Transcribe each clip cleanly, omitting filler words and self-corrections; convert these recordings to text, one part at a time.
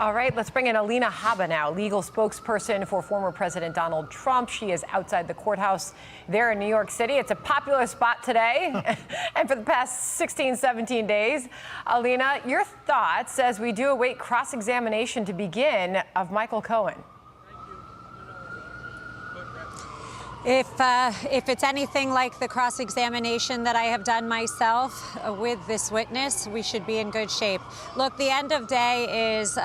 All right, let's bring in Alina Habba now, legal spokesperson for former President Donald Trump. She is outside the courthouse there in New York City. It's a popular spot today and for the past 16, 17 days. Alina, your thoughts as we do await cross-examination to begin of Michael Cohen. If it's anything like the cross-examination that I have done myself with this witness, we should be in good shape. Look, the end of day is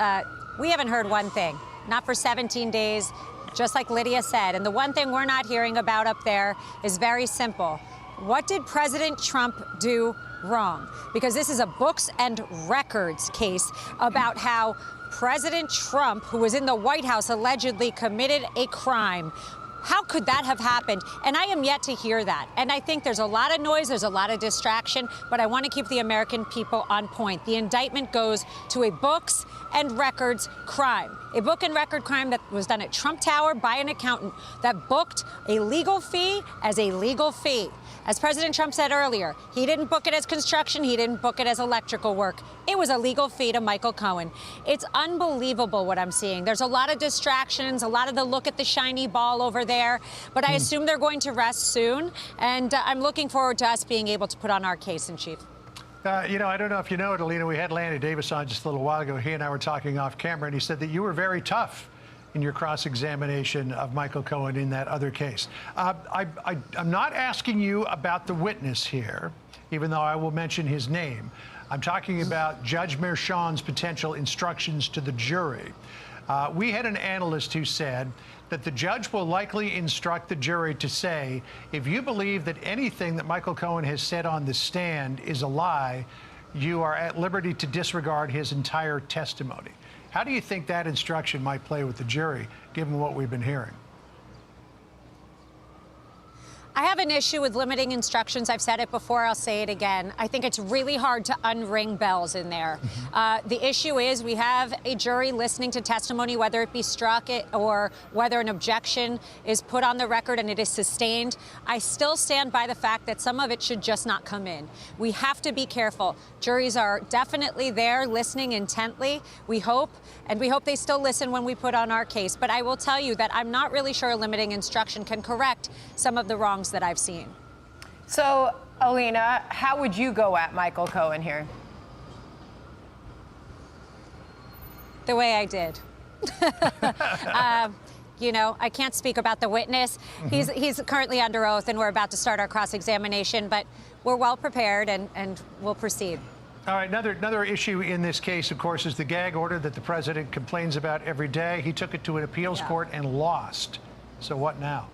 we haven't heard one thing, not for 17 days, just like Lydia said. And the one thing we're not hearing about up there is very simple. What did President Trump do wrong? Because this is a books and records case about how President Trump, who was in the White House, allegedly committed a crime. How could that have happened? And I am yet to hear that. And I think there's a lot of noise, there's a lot of distraction, but I want to keep the American people on point. The indictment goes to a books and records crime, a book and record crime that was done at Trump Tower by an accountant that booked a legal fee as a legal fee. As President Trump said earlier, he didn't book it as construction, he didn't book it as electrical work. It was a legal fee to Michael Cohen. It's unbelievable what I'm seeing. There's a lot of distractions, a lot of the look at the shiny ball over there, but I assume they're going to rest soon, and I'm looking forward to us being able to put on our case in chief. I don't know if you know it, Alina, we had Lanny Davis on just a little while ago. He and I were talking off camera, and he said that you were very tough in your cross-examination of Michael Cohen in that other case. I'm not asking you about the witness here, even though I will mention his name. I'm talking about Judge Merchan's potential instructions to the jury. We had an analyst who said that the judge will likely instruct the jury to say, if you believe that anything that Michael Cohen has said on the stand is a lie, you are at liberty to disregard his entire testimony. How do you think that instruction might play with the jury, given what we've been hearing? I have an issue with limiting instructions. I've said it before, I'll say it again. I think it's really hard to unring bells in there. The issue is we have a jury listening to testimony, whether it be struck or whether an objection is put on the record and it is sustained. I still stand by the fact that some of it should just not come in. We have to be careful. Juries are definitely there listening intently, we hope, and we hope they still listen when we put on our case. But I will tell you that I'm not really sure a limiting instruction can correct some of the wrongs that I've seen. So, Alina, how would you go at Michael Cohen here? The way I did. I can't speak about the witness. He's currently under oath, and we're about to start our cross-examination, but we're well prepared, and we'll proceed. All right, another issue in this case, of course, is the gag order that the president complains about every day. He took it to an appeals court and lost. So what now?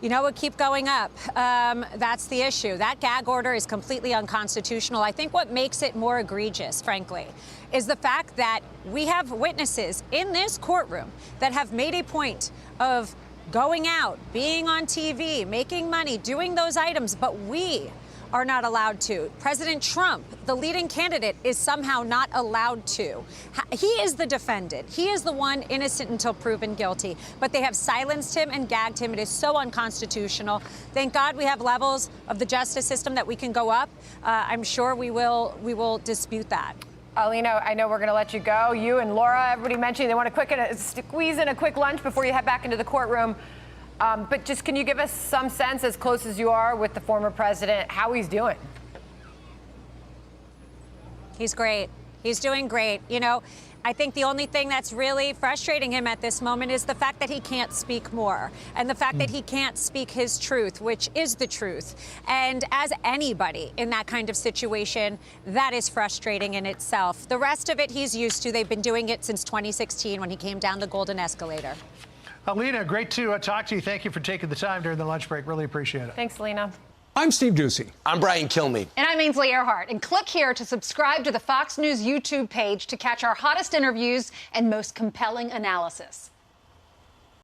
You know, it keep going up. That's the issue. That gag order is completely unconstitutional. I think what makes it more egregious, frankly, is the fact that we have witnesses in this courtroom that have made a point of going out, being on TV, making money, doing those items, but we are not allowed to. President Trump, the leading candidate, is somehow not allowed to. He is the defendant. He is the one innocent until proven guilty. But they have silenced him and gagged him. It is so unconstitutional. Thank God we have levels of the justice system that we can go up. I'm sure we will dispute that. Alina, I know we're going to let you go. You and Laura, everybody mentioning they want to squeeze in a quick lunch before you head back into the courtroom. But just can you give us some sense, as close as you are with the former president, how he's doing? He's great. He's doing great. You know, I think the only thing that's really frustrating him at this moment is the fact that he can't speak more and the fact that he can't speak his truth, which is the truth. And as anybody in that kind of situation, that is frustrating in itself. The rest of it he's used to. They've been doing it since 2016 when he came down the golden escalator. Alina, great to talk to you. Thank you for taking the time during the lunch break. Really appreciate it. Thanks, Alina. I'm Steve Doocy. I'm Brian Kilmeade. And I'm Ainsley Earhart. And click here to subscribe to the Fox News YouTube page to catch our hottest interviews and most compelling analysis.